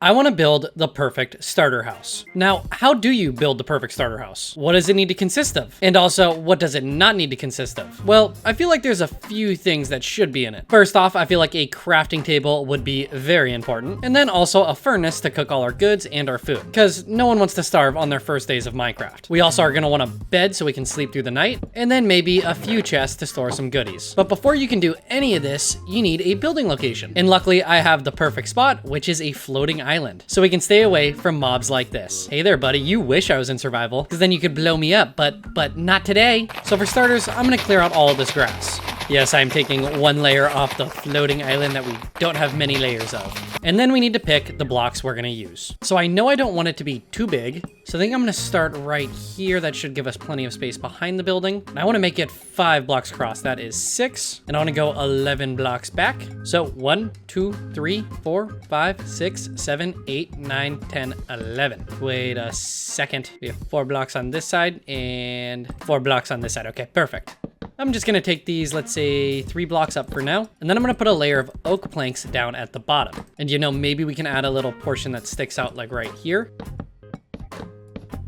I want to build the perfect starter house. Now, how do you build the perfect starter house? What does it need to consist of? And also, what does it not need to consist of? Well, I feel like there's a few things that should be in it. First off, I feel like a crafting table would be very important. And then also a furnace to cook all our goods and our food, because no one wants to starve on their first days of Minecraft. We also are going to want a bed so we can sleep through the night, and then maybe a few chests to store some goodies. But before you can do any of this, you need a building location. And luckily, I have the perfect spot, which is a floating island, so we can stay away from mobs like this. Hey there, buddy, you wish I was in survival, because then you could blow me up, but not today. So for starters, I'm gonna clear out all of this grass. Yes, I'm taking one layer off the floating island that we don't have many layers of. And then we need to pick the blocks we're gonna use. So I know I don't want it to be too big, so I think I'm gonna start right here. That should give us plenty of space behind the building. And I wanna make it 5 blocks across. That is 6. And I wanna go 11 blocks back. So 1, 2, 3, 4, 5, 6, 7, 8, 9, 10, 11. Wait a second. We have 4 blocks on this side and 4 blocks on this side. Okay, perfect. I'm just gonna take these, let's say 3 blocks up for now. And then I'm gonna put a layer of oak planks down at the bottom. And you know, maybe we can add a little portion that sticks out like right here.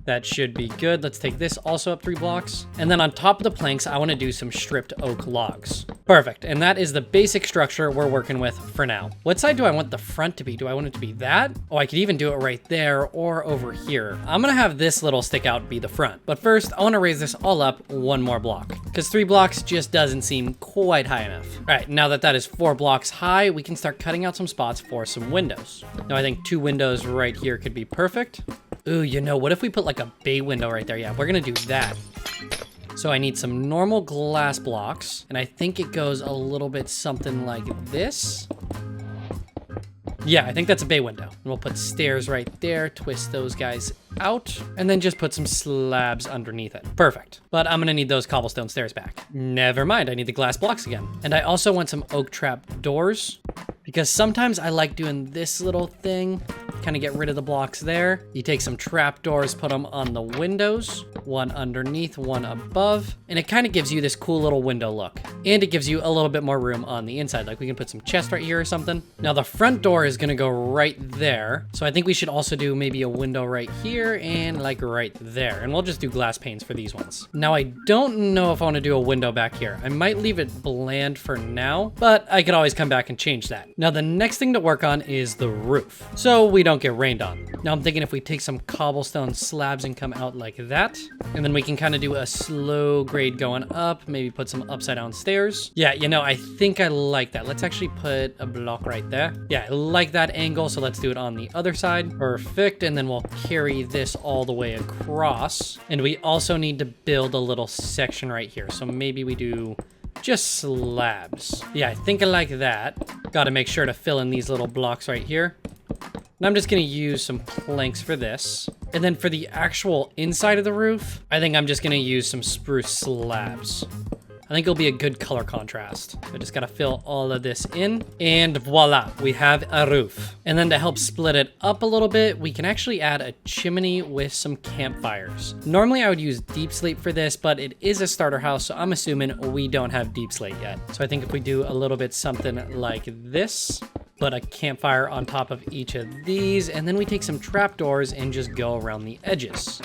That should be good. Let's take this also up 3 blocks. And then on top of the planks, I want to do some stripped oak logs. Perfect. And that is the basic structure we're working with for now. What side do I want the front to be? Do I want it to be that? Oh, I could even do it right there or over here. I'm going to have this little stick out be the front. But first, I want to raise this all up 1 more block, because 3 blocks just doesn't seem quite high enough. All right, now that that is 4 blocks high, we can start cutting out some spots for some windows. Now, I think 2 windows right here could be perfect. Ooh, you know, what if we put like a bay window right there? Yeah, we're gonna do that. So I need some normal glass blocks, and I think it goes a little bit something like this. Yeah, I think that's a bay window. And we'll put stairs right there, twist those guys out, and then just put some slabs underneath it. Perfect. But I'm gonna need those cobblestone stairs back. Never mind, I need the glass blocks again. And I also want some oak trap doors, because sometimes I like doing this little thing, kind of get rid of the blocks there. You take some trap doors, put them on the windows, 1 underneath, 1 above, and it kind of gives you this cool little window look. And it gives you a little bit more room on the inside. Like we can put some chest right here or something. Now the front door is gonna go right there. So I think we should also do maybe a window right here and like right there. And we'll just do glass panes for these ones. Now I don't know if I wanna do a window back here. I might leave it bland for now, but I could always come back and change that. Now the next thing to work on is the roof, so we don't get rained on. Now I'm thinking if we take some cobblestone slabs and come out like that, and then we can kind of do a slow grade going up, maybe put some upside down stairs. Yeah, you know, I think I like that. Let's actually put a block right there. Yeah, I like that angle, so let's do it on the other side. Perfect, and then we'll carry this all the way across. And we also need to build a little section right here, so maybe we do just slabs. Yeah, I think I like that. Got to make sure to fill in these little blocks right here. And I'm just gonna use some planks for this. And then for the actual inside of the roof, I think I'm just gonna use some spruce slabs. I think it'll be a good color contrast. I just gotta fill all of this in, and voila, we have a roof. And then to help split it up a little bit, we can actually add a chimney with some campfires. Normally I would use deep slate for this, but it is a starter house, so I'm assuming we don't have deep slate yet. So I think if we do a little bit something like this, put a campfire on top of each of these, and then we take some trapdoors and just go around the edges.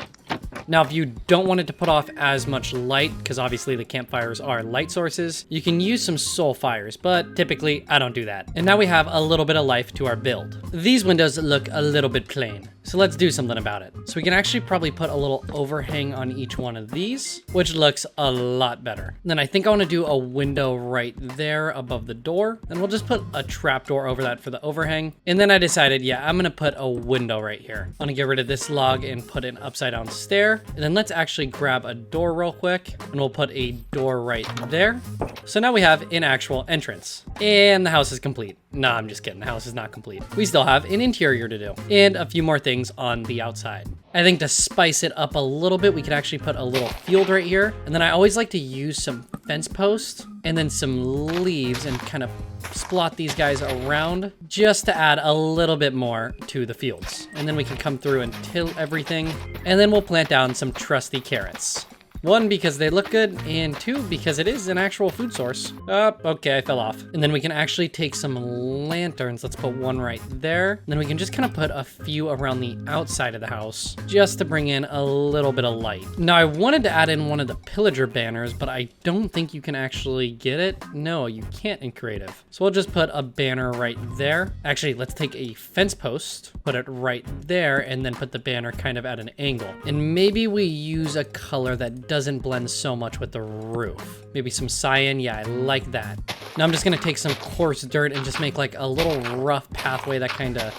Now, if you don't want it to put off as much light, because obviously the campfires are light sources, you can use some soul fires, but typically I don't do that. And now we have a little bit of life to our build. These windows look a little bit plain, so let's do something about it. So we can actually probably put a little overhang on each one of these, which looks a lot better. And then I think I want to do a window right there above the door, and we'll just put a trapdoor over that for the overhang. And then I decided, yeah, I'm gonna put a window right here. I'm gonna get rid of this log and put an upside down stair. And then let's actually grab a door real quick, and we'll put a door right there. So now we have an actual entrance, and the house is complete. Nah, I'm just kidding. The house is not complete. We still have an interior to do and a few more things on the outside. I think to spice it up a little bit, we could actually put a little field right here. And then I always like to use some fence posts and then some leaves and kind of splot these guys around just to add a little bit more to the fields. And then we can come through and till everything. And then we'll plant down some trusty carrots. One, because they look good, and two, because it is an actual food source. Oh, okay, I fell off. And then we can actually take some lanterns. Let's put one right there. And then we can just kind of put a few around the outside of the house just to bring in a little bit of light. Now, I wanted to add in one of the pillager banners, but I don't think you can actually get it. No, you can't in creative. So we'll just put a banner right there. Actually, let's take a fence post, put it right there, and then put the banner kind of at an angle. And maybe we use a color that doesn't blend so much with the roof. Maybe some cyan. Yeah, I like that. Now I'm just gonna take some coarse dirt and just make like a little rough pathway that kind of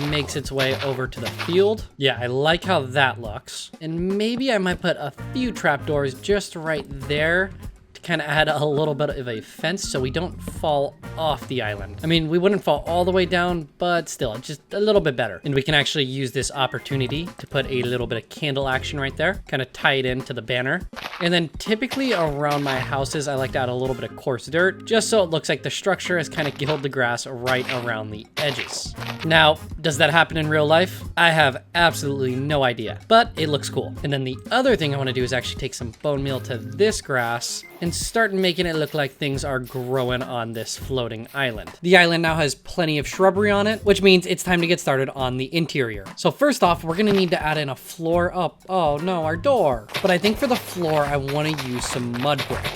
makes its way over to the field. Yeah, I like how that looks. And maybe I might put a few trapdoors just right there to kind of add a little bit of a fence so we don't fall off the island. I mean, we wouldn't fall all the way down, but still, just a little bit better. And we can actually use this opportunity to put a little bit of candle action right there, kind of tie it into the banner. And then typically around my houses, I like to add a little bit of coarse dirt, just so it looks like the structure has kind of gilled the grass right around the edges. Now, does that happen in real life? I have absolutely no idea, but it looks cool. And then the other thing I want to do is actually take some bone meal to this grass and start making it look like things are growing on this floating island. The island now has plenty of shrubbery on it, which means it's time to get started on the interior. So first off, we're gonna need to add in a floor up. Oh no, our door. But I think for the floor, I wanna use some mud brick.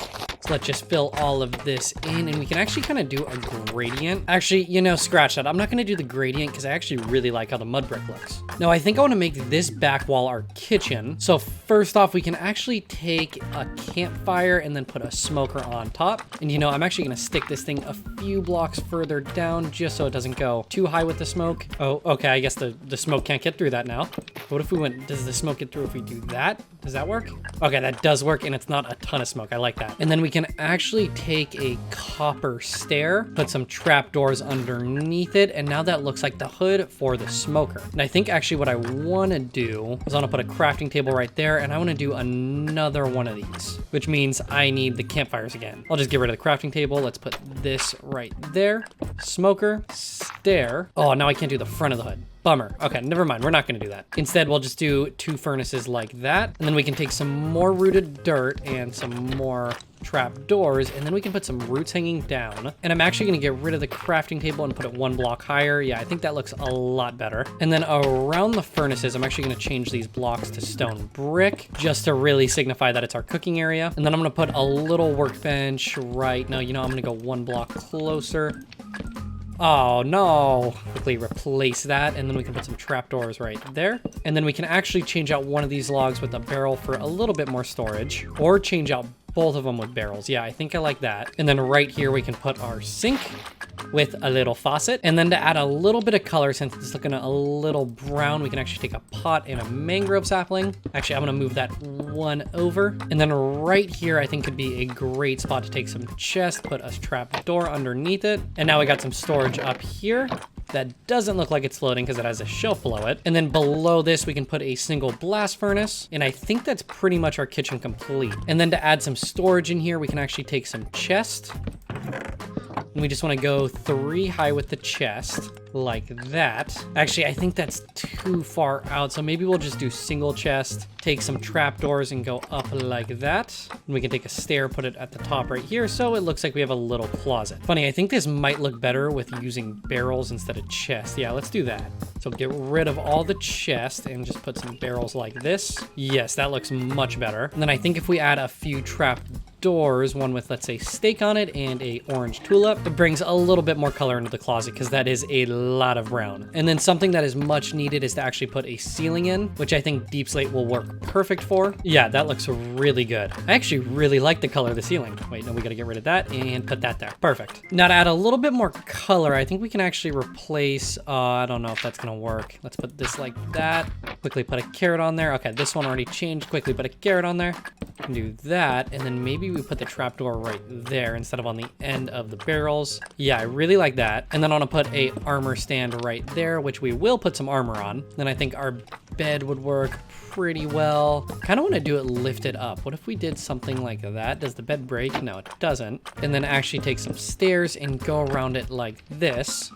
So let's just fill all of this in, and we can actually kind of do a gradient. Actually, you know, scratch that. I'm not gonna do the gradient because I actually really like how the mud brick looks. Now, I think I wanna make this back wall our kitchen. So first off, we can actually take a campfire and then put a smoker on top. And you know, I'm actually gonna stick this thing a few blocks further down just so it doesn't go too high with the smoke. Oh, okay, I guess the smoke can't get through that now. What if we went, does the smoke get through if we do that? Does that work? Okay, that does work, and it's not a ton of smoke. I like that. And then we can actually take a copper stair, put some trapdoors underneath it, and now that looks like the hood for the smoker. And I think actually what I want to do is I want to put a crafting table right there, and I want to do another one of these, which means I need the campfires again. I'll just get rid of the crafting table. Let's put this right there. Smoker, stair. Oh, now I can't do the front of the hood. Bummer. Okay, never mind. We're not going to do that. Instead, we'll just do 2 furnaces like that. And then we can take some more rooted dirt and some more trap doors, and then we can put some roots hanging down. And I'm actually going to get rid of the crafting table and put it 1 block higher. Yeah, I think that looks a lot better. And then around the furnaces, I'm actually going to change these blocks to stone brick just to really signify that it's our cooking area. And then I'm going to put a little workbench right now. You know, I'm going to go 1 block closer. Oh no, quickly replace that, and then we can put some trapdoors right there. And then we can actually change out one of these logs with a barrel for a little bit more storage, or change out both of them with barrels. Yeah, I think I like that. And then right here, we can put our sink with a little faucet. And then to add a little bit of color, since it's looking a little brown, we can actually take a pot and a mangrove sapling. Actually, I'm gonna move that one over. And then right here, I think could be a great spot to take some chest, put a trap door underneath it. And now we got some storage up here. That doesn't look like it's floating because it has a shelf below it. And then below this, we can put a single blast furnace. And I think that's pretty much our kitchen complete. And then to add some storage in here, we can actually take some chest. And we just want to go 3 high with the chest, like that. Actually, I think that's too far out, so maybe we'll just do single chest, take some trapdoors and go up like that. And we can take a stair, put it at the top right here, so it looks like we have a little closet. Funny, I think this might look better with using barrels instead of chests. Yeah, let's do that. So get rid of all the chest and just put some barrels like this. Yes, that looks much better. And then I think if we add a few trap doors, one with, let's say, steak on it and a orange tulip, it brings a little bit more color into the closet because that is a lot of brown. And then something that is much needed is to actually put a ceiling in, which I think deep slate will work perfect for. Yeah, that looks really good. I actually really like the color of the ceiling. Wait, no, we gotta get rid of that and put that there. Perfect. Now to add a little bit more color, I think we can actually replace, I don't know if that's gonna work. Let's put this like that. Quickly put a carrot on there. Okay, this one already changed. Quickly put a carrot on there. Can do that, and then maybe we put the trapdoor right there instead of on the end of the barrels. Yeah, I really like that. And then I want to put a armor stand right there, which we will put some armor on. Then I think our bed would work pretty well. Kind of want to do it lifted up. What if we did something like that? Does the bed break? No, it doesn't. And then actually take some stairs and go around it like this.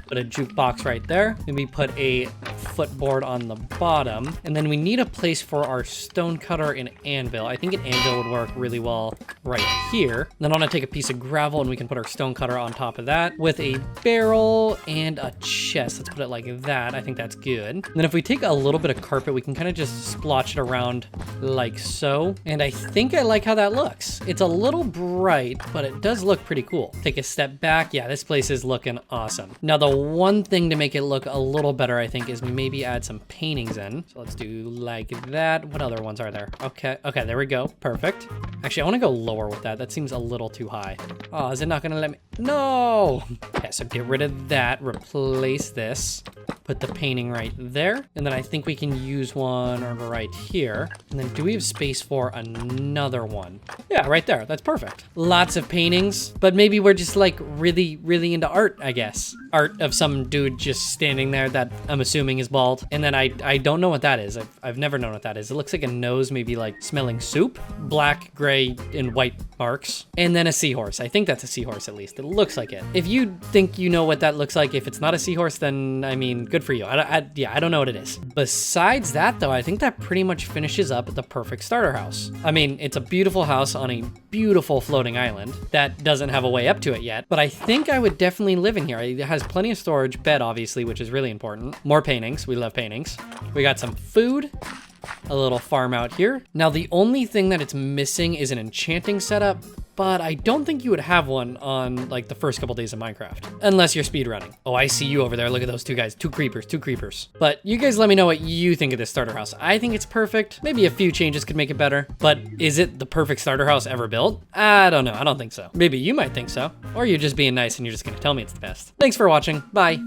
Put a jukebox right there. Maybe put a footboard on the bottom. And then we need a place for our stone cutter and anvil. I think an anvil would work really well right here. Then I want to take a piece of gravel and we can put our stone cutter on top of that with a barrel and a chest. Let's put it like that. I think that's good. And then if we take a little bit of carpet, we can kind of just splotch it around like so. And I think I like how that looks. It's a little bright, but it does look pretty cool. Take a step back. Yeah, this place is looking awesome. Now, the one thing to make it look a little better, I think, is maybe add some paintings in. So let's do like that. What other ones are there? Okay, there we go. Perfect. Actually, I want to go lower with that. That seems a little too high. Oh, is it not going to let me? No! Okay, so get rid of that. Replace this. Put the painting right there. And then I think we can use one right here. And then do we have space for another one? Yeah, right there. That's perfect. Lots of paintings, but maybe we're just like really, really into art, I guess. Art of some dude just standing there that I'm assuming is bald. And then I don't know what that is. I've never known what that is. It looks like a nose, maybe like smelling soup. Black, gray, and white marks. And then a seahorse. I think that's a seahorse at least. It looks like it. If you think you know what that looks like, if it's not a seahorse, then I mean, good for you. Yeah, I don't know what it is. Besides that though, I think that pretty much finishes up the perfect starter house. I mean, it's a beautiful house on a beautiful floating island that doesn't have a way up to it yet, but I think I would definitely live in here. It has plenty of storage, bed obviously, which is really important. More paintings. We love paintings. We got some food. A little farm out here. Now, the only thing that it's missing is an enchanting setup, but I don't think you would have one on like the first couple days of Minecraft, unless you're speedrunning. Oh, I see you over there. Look at those two guys, two creepers. But you guys let me know what you think of this starter house. I think it's perfect. Maybe a few changes could make it better, but is it the perfect starter house ever built? I don't know. I don't think so. Maybe you might think so, or you're just being nice and you're just gonna tell me it's the best. Thanks for watching. Bye.